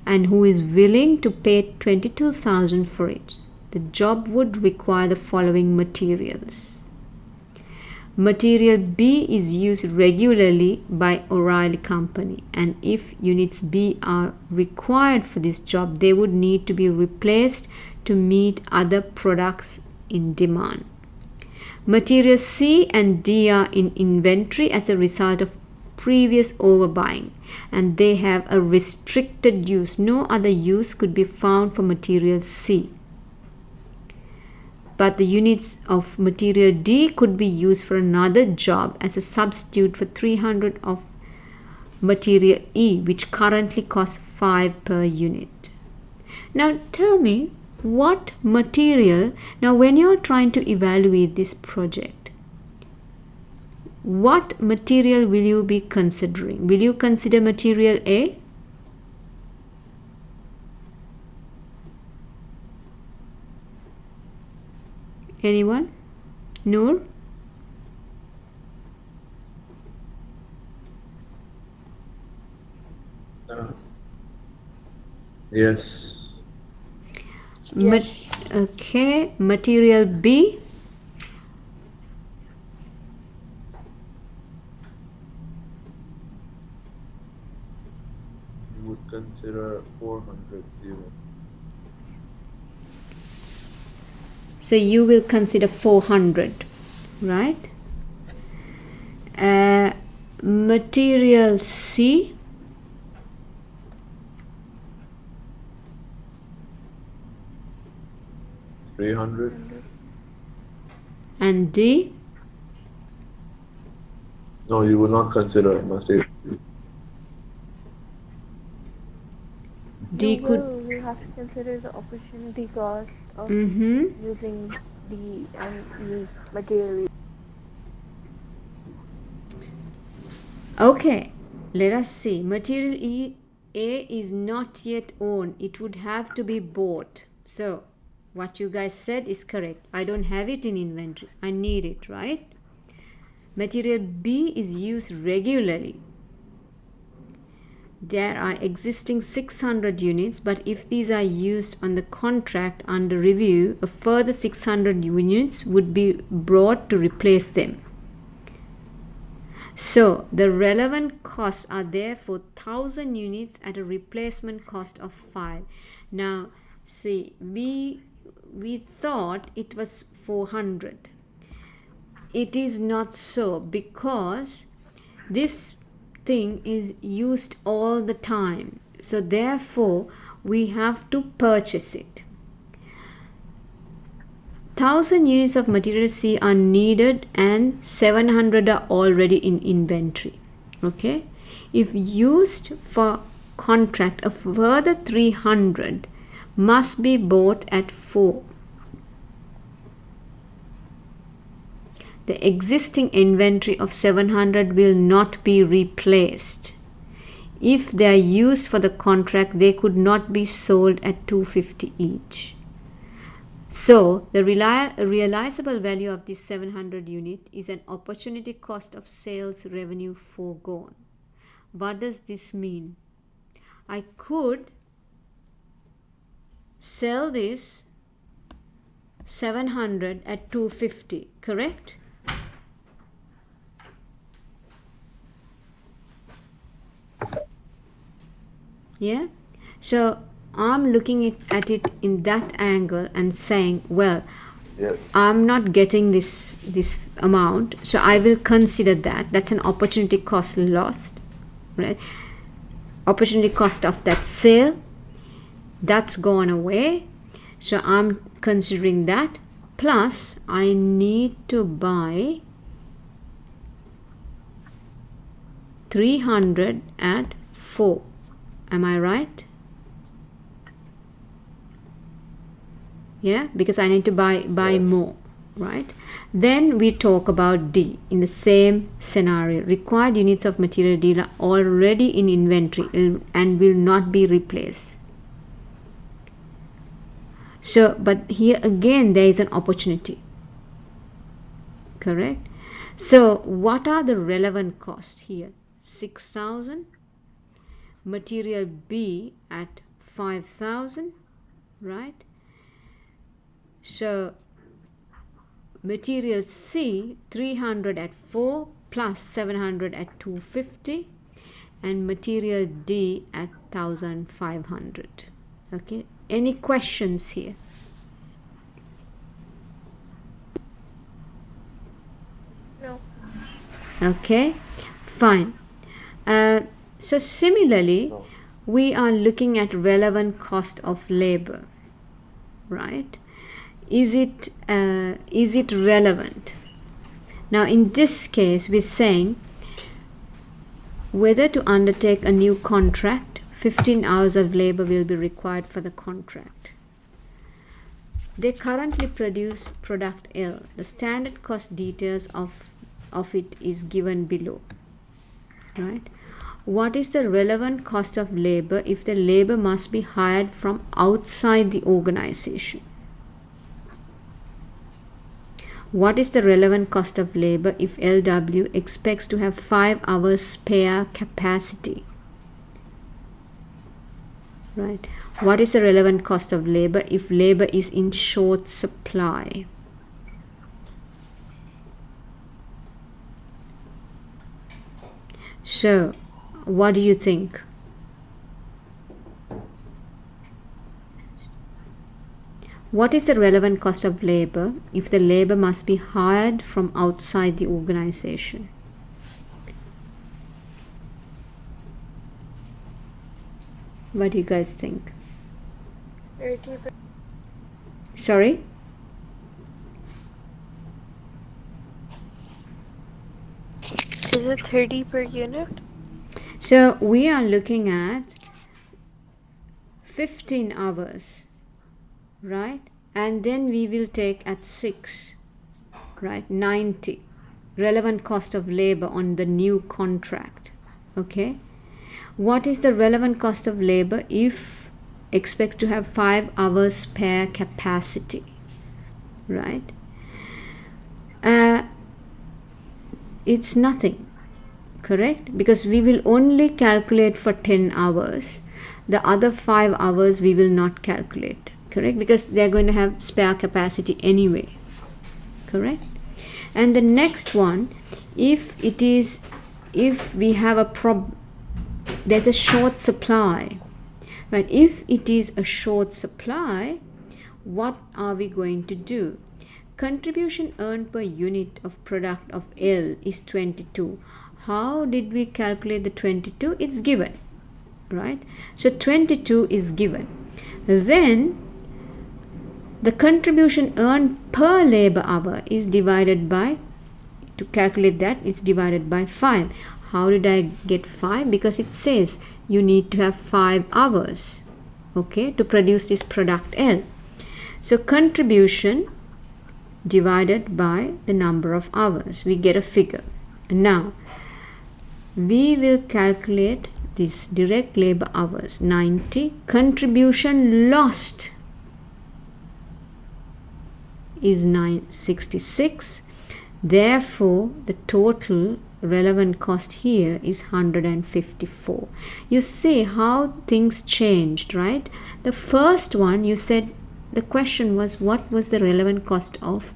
and who is willing to pay $22,000 for it. The job would require the following materials. Material B is used regularly by O'Reilly Company, and if units B are required for this job, they would need to be replaced to meet other products in demand. Materials C and D are in inventory as a result of previous overbuying, and they have a restricted use. No other use could be found for material C. But the units of material D could be used for another job as a substitute for 300 of material E, which currently costs 5 per unit. Now tell me, what material, now when you're trying to evaluate this project, what material will you be considering? Will you consider material A? Anyone? Noor? Yes. Yes. Okay, material B. You would consider 400 units. So you will consider 400, right? Material C. $300. And D. No, you will not consider material. D could. You have to consider the opportunity cost of Mm-hmm. using D and E material. Okay, let us see. Material A is not yet owned. It would have to be bought. So, what you guys said is correct. I don't have it in inventory. I need it, right? Material B is used regularly. There are existing 600 units, but if these are used on the contract under review, a further 600 units would be brought to replace them. So the relevant costs are therefore 1000 units at a replacement cost of 5. Now see, we thought it was 400. It is not so, because this thing is used all the time, so therefore we have to purchase it. 1000 units of material C are needed and 700 are already in inventory. Okay, if used for contract, a further 300 must be bought at 4. The existing inventory of 700 will not be replaced. If they are used for the contract, they could not be sold at 250 each. So the realizable value of this 700 unit is an opportunity cost of sales revenue foregone. What does this mean? I could sell this 700 at 250, correct? Yeah, so I'm looking at it in that angle and saying, well, Yes. I'm not getting this amount, so I will consider that. That's an opportunity cost lost, right? Opportunity cost of that sale, that's gone away. So I'm considering that. Plus, I need to buy 300 at 4. Am I right? Yeah, because I need to buy Yes. more, right? Then we talk about D in the same scenario. Required units of material D are already in inventory and will not be replaced. So, but here again there is an opportunity, correct? So, what are the relevant costs here? 6,000, material B at 5,000, right? So material C 300 at 4 plus 700 at 250, and material D at 1,500. Okay, any questions here? No. Okay, fine. So similarly, No. we are looking at relevant cost of labor, right? Is it relevant? Now in this case we're saying whether to undertake a new contract, 15 hours of labor will be required for the contract. They currently produce product L. The standard cost details of it is given below, right? What is the relevant cost of labor if the labor must be hired from outside the organization? What is the relevant cost of labor if LW expects to have 5 hours spare capacity? Right. What is the relevant cost of labor if labor is in short supply? So, what do you think? What is the relevant cost of labor if the labor must be hired from outside the organization? What do you guys think? 30 per, Sorry? is it 30 per unit? So we are looking at 15 hours, right? And then we will take at 6, right? 90. Relevant cost of labor on the new contract. Okay? What is the relevant cost of labor if expects to have 5 hours spare capacity, right? It's nothing, correct? Because we will only calculate for 10 hours. The other 5 hours we will not calculate, correct? Because they're going to have spare capacity anyway, correct? And the next one, if we have there's a short supply, right? If it is a short supply, what are we going to do? Contribution earned per unit of product of L is 22. how did we calculate the 22? It's given, right? So 22 is given. Then the contribution earned per labor hour is divided by, to calculate that, it's divided by 5. How did I get 5? Because it says you need to have 5 hours, okay, to produce this product L. So contribution divided by the number of hours, we get a figure. Now we will calculate this direct labor hours, 90. Contribution lost is 966. Therefore the total relevant cost here is 154. You see how things changed, right? The first one, you said the question was what was the relevant cost of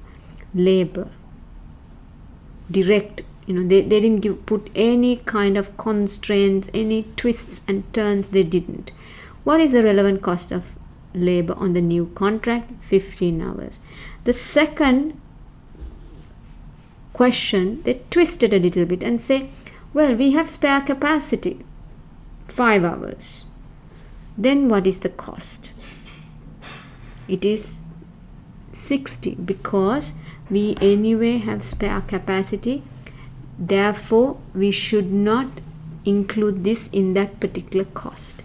labor, direct. They didn't put any kind of constraints, any twists and turns, they didn't. What is the relevant cost of labor on the new contract? 15 hours. The second question, they twisted a little bit and say, well, we have spare capacity, 5 hours. Then what is the cost? It is 60 because we anyway have spare capacity. Therefore, we should not include this in that particular cost.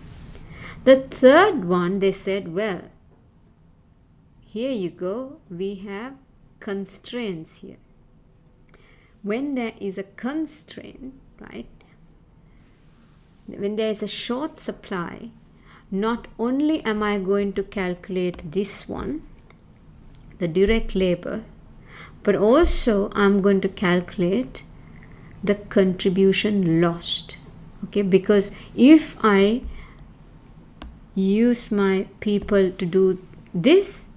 The third one, they said, well, here you go, we have constraints here. When there is a constraint, right, when there is a short supply, not only am I going to calculate this one, the direct labor, but also I'm going to calculate the contribution lost, okay, because if I use my people to do this,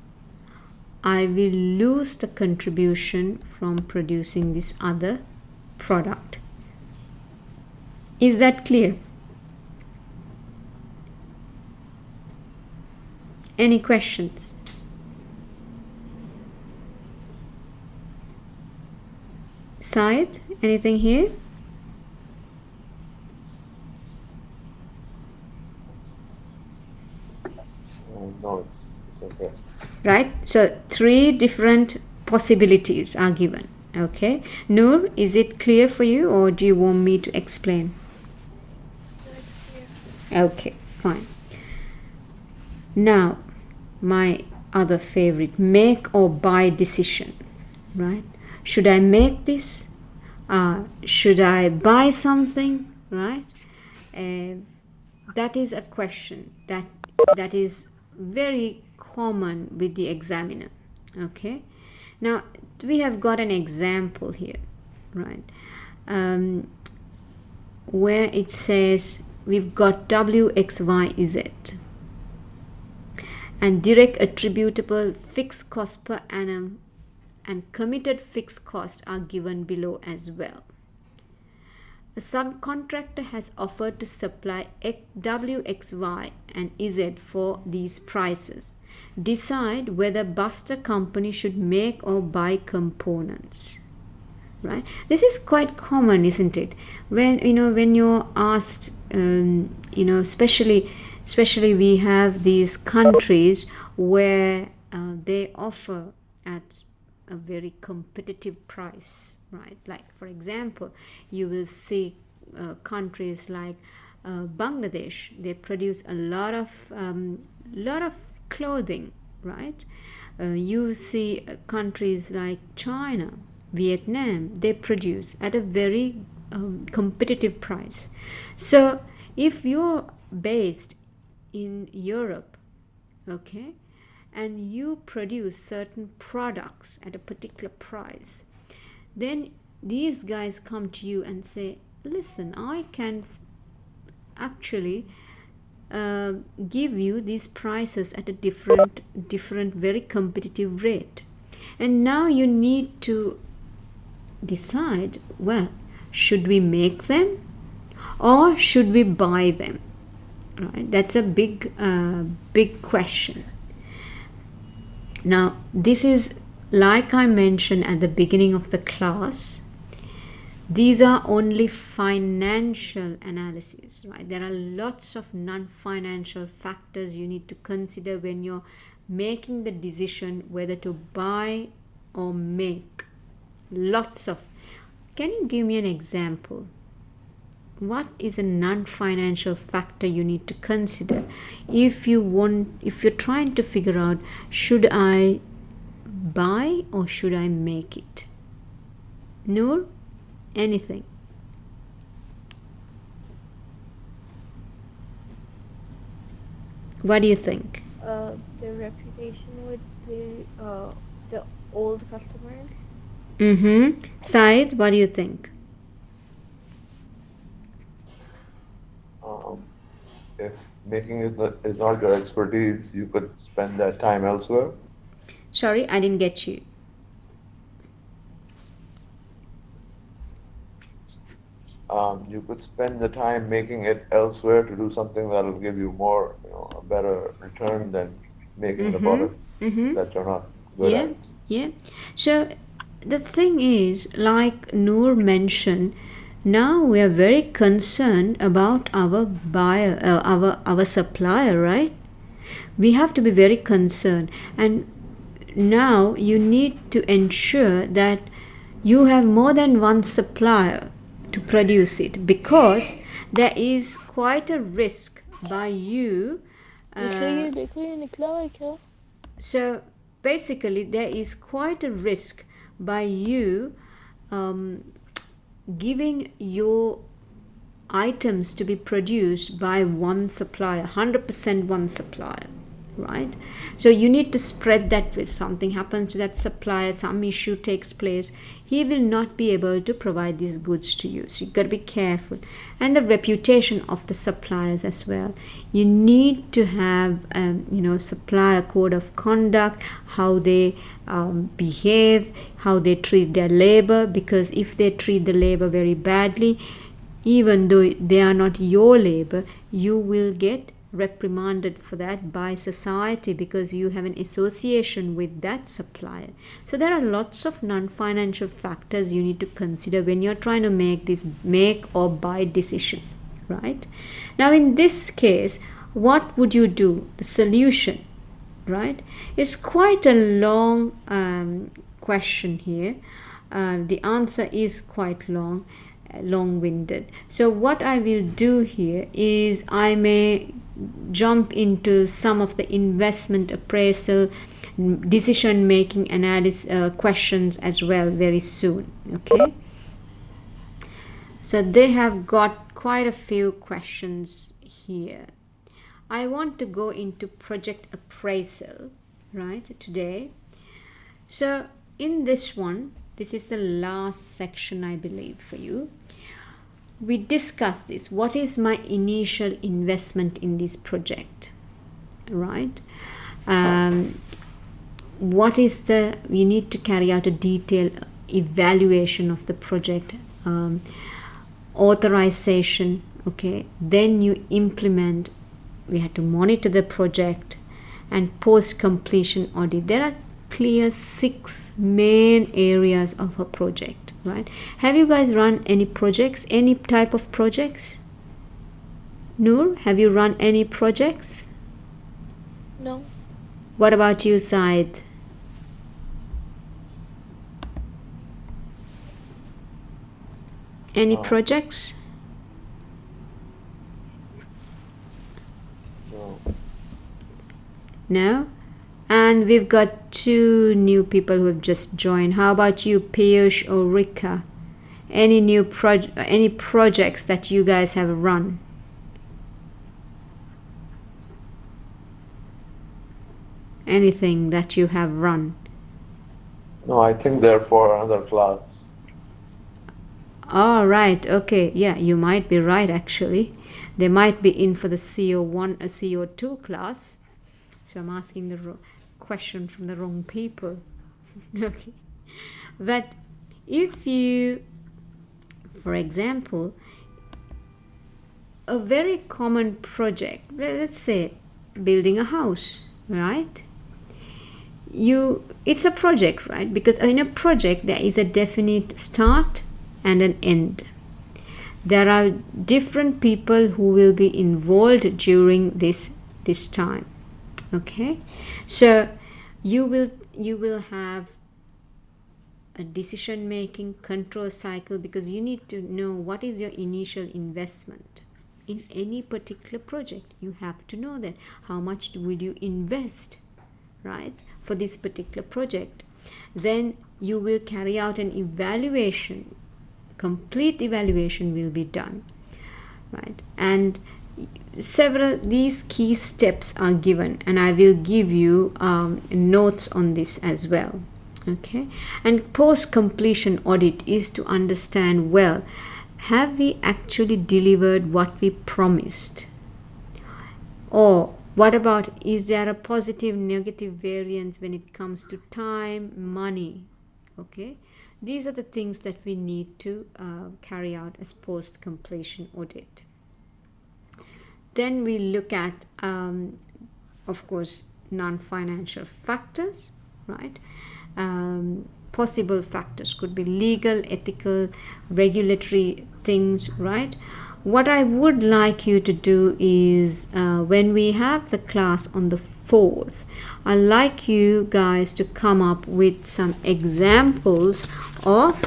I will lose the contribution from producing this other product. Is that clear? Any questions? Syed, anything here? No, it's okay. Right, so 3 different possibilities are given. Okay, Noor, is it clear for you or do you want me to explain? Okay, fine. Now my other favorite, make or buy decision, right? Should I make this? Should I buy something, right? That is a question that is very common with the examiner. Okay, now we have got an example here, right, where it says we've got W, X, Y, Z, and direct attributable fixed cost per annum and committed fixed costs are given below as well. A subcontractor has offered to supply W, X, Y, and Z for these prices. Decide whether Buster Company should make or buy components. Right? This is quite common, isn't it? When you're asked, especially we have these countries where they offer at a very competitive price, right? Like for example, you will see countries like Bangladesh. They produce a lot of clothing, right? You see countries like China, Vietnam, they produce at a very competitive price. So if you're based in Europe, okay, and you produce certain products at a particular price, then these guys come to you and say, listen, I can actually give you these prices at a different very competitive rate. And now you need to decide, well, should we make them or should we buy them, right? That's a big question. Now this is, like I mentioned at the beginning of the class, These are only financial analysis, right? There are lots of non-financial factors you need to consider when you're making the decision whether to buy or make. Lots of. Can you give me an example? What is a non-financial factor you need to consider if you're trying to figure out, should I buy or should I make it? Noor, anything? What do you think? The reputation with the old customers. Said, what do you think? If making is not your expertise, you could spend that time elsewhere. Sorry, I didn't get you. You could spend the time making it elsewhere to do something that will give you more, a better return than making the product that you're not good Yeah, at. yeah. So the thing is, like Noor mentioned, now we are very concerned about our buyer, our supplier, right? We have to be very concerned, and now you need to ensure that you have more than one supplier to produce it, because there is quite a risk by you. So basically, there is quite a risk by you giving your items to be produced by one supplier, 100% one supplier, right? So you need to spread that risk. Something happens to that supplier, some issue takes place, he will not be able to provide these goods to you. So you got to be careful. And the reputation of the suppliers as well. You need to have supplier code of conduct, how they behave, how they treat their labor, because if they treat the labor very badly, even though they are not your labor, you will get reprimanded for that by society because you have an association with that supplier. So there are lots of non-financial factors you need to consider when you're trying to make this make or buy decision, right? Now in this case, what would you do? The solution, right, is quite a long question here. The answer is quite long-winded. So what I will do here is I may jump into some of the investment appraisal, decision making analysis questions as well very soon. Okay, so they have got quite a few questions here. I want to go into project appraisal right today. So in this one, this is the last section I believe for you. We discussed this. What is my initial investment in this project, right? What is you need to carry out a detailed evaluation of the project, authorization, okay? Then you implement, we had to monitor the project, and post completion audit. There are clear 6 main areas of a project, right? Have you guys run any projects, any type of projects? Noor, have you run any projects? No. What about you, Said? Any projects? No? And we've got 2 new people who have just joined. How about you, Piyush or Rika? Any new any projects that you guys have run? Anything that you have run? No, I think they're for another class. All right. Okay. Yeah, you might be right actually. They might be in for the CO1 or CO2 class. So I'm asking the question from the wrong people. Okay. But if you, for example, a very common project, let's say building a house, right? It's a project, right? Because in a project there is a definite start and an end. There are different people who will be involved during this time. Okay, so you will have a decision making control cycle, because you need to know what is your initial investment in any particular project. You have to know that how much would you invest, right, for this particular project. Then you will carry out an evaluation. Complete evaluation will be done, right? And several these key steps are given, and I will give you notes on this as well. Okay, and post completion audit is to understand, well, have we actually delivered what we promised, or what about, is there a positive negative variance when it comes to time, money? Okay, these are the things that we need to carry out as post completion audit. Then we look at of course non-financial factors, right? Possible factors could be legal, ethical, regulatory things, right? What I would like you to do is when we have the class on the 4th, I'd like you guys to come up with some examples of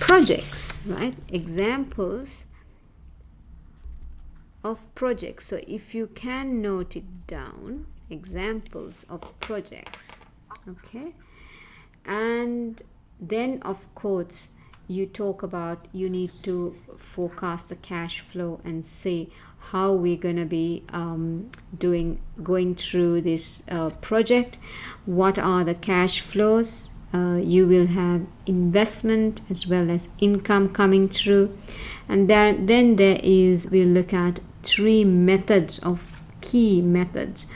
projects, right? Examples of projects. So if you can note it down, examples of projects, okay? And then of course you talk about, you need to forecast the cash flow and see how we're going to be going through this project. What are the cash flows? You will have investment as well as income coming through. And then we'll look at 3 methods of key methods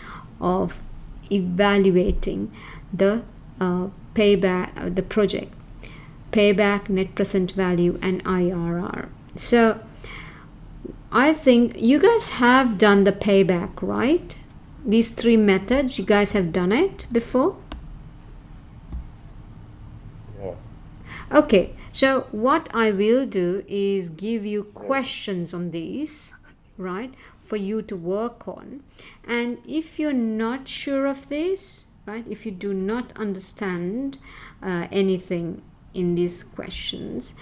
of evaluating the payback, the project: payback, net present value, and IRR. So I think you guys have done the payback, right? These 3 methods, you guys have done it before? Yeah. Okay, so what I will do is give you questions on these, right, for you to work on. And if you're not sure of this, right, if you do not understand anything in these questions,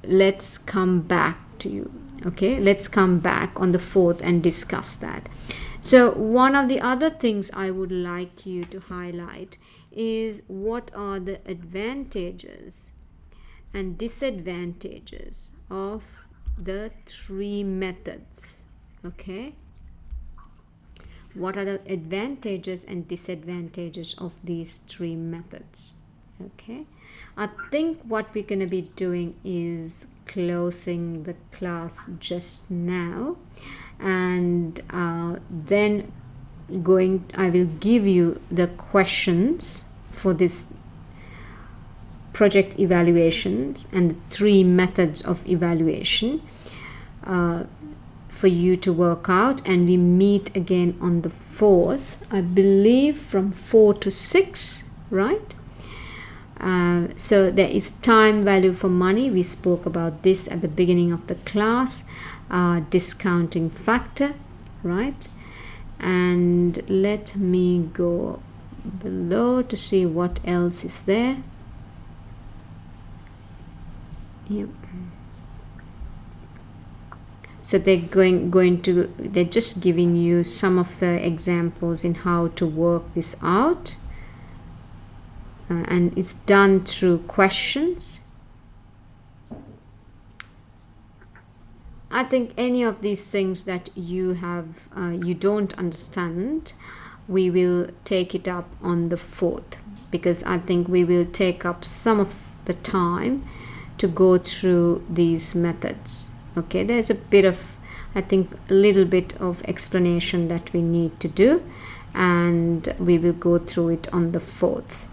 let's come back to you. Okay, let's come back on the 4th and discuss that. So one of the other things I would like you to highlight is, what are the advantages and disadvantages of the 3 methods. Okay, what are the advantages and disadvantages of these 3 methods? Okay, I think what we're going to be doing is closing the class just now, and then I will give you the questions for this project evaluations and the 3 methods of evaluation for you to work out. And we meet again on the 4th, I believe, from 4 to 6, right? So there is time value for money. We spoke about this at the beginning of the class. Discounting factor, right? And let me go below to see what else is there. Yep. So they're just giving you some of the examples in how to work this out, and it's done through questions. I think any of these things that you don't understand, we will take it up on the 4th, because I think we will take up some of the time to go through these methods. Okay, there's a bit of, I think, a little bit of explanation that we need to do, and we will go through it on the 4th.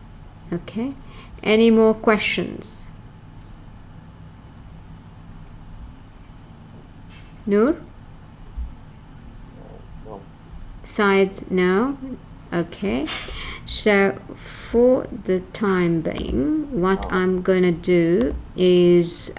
Okay, any more questions? Noor? No. Said, no? Okay, so for the time being, what I'm gonna do is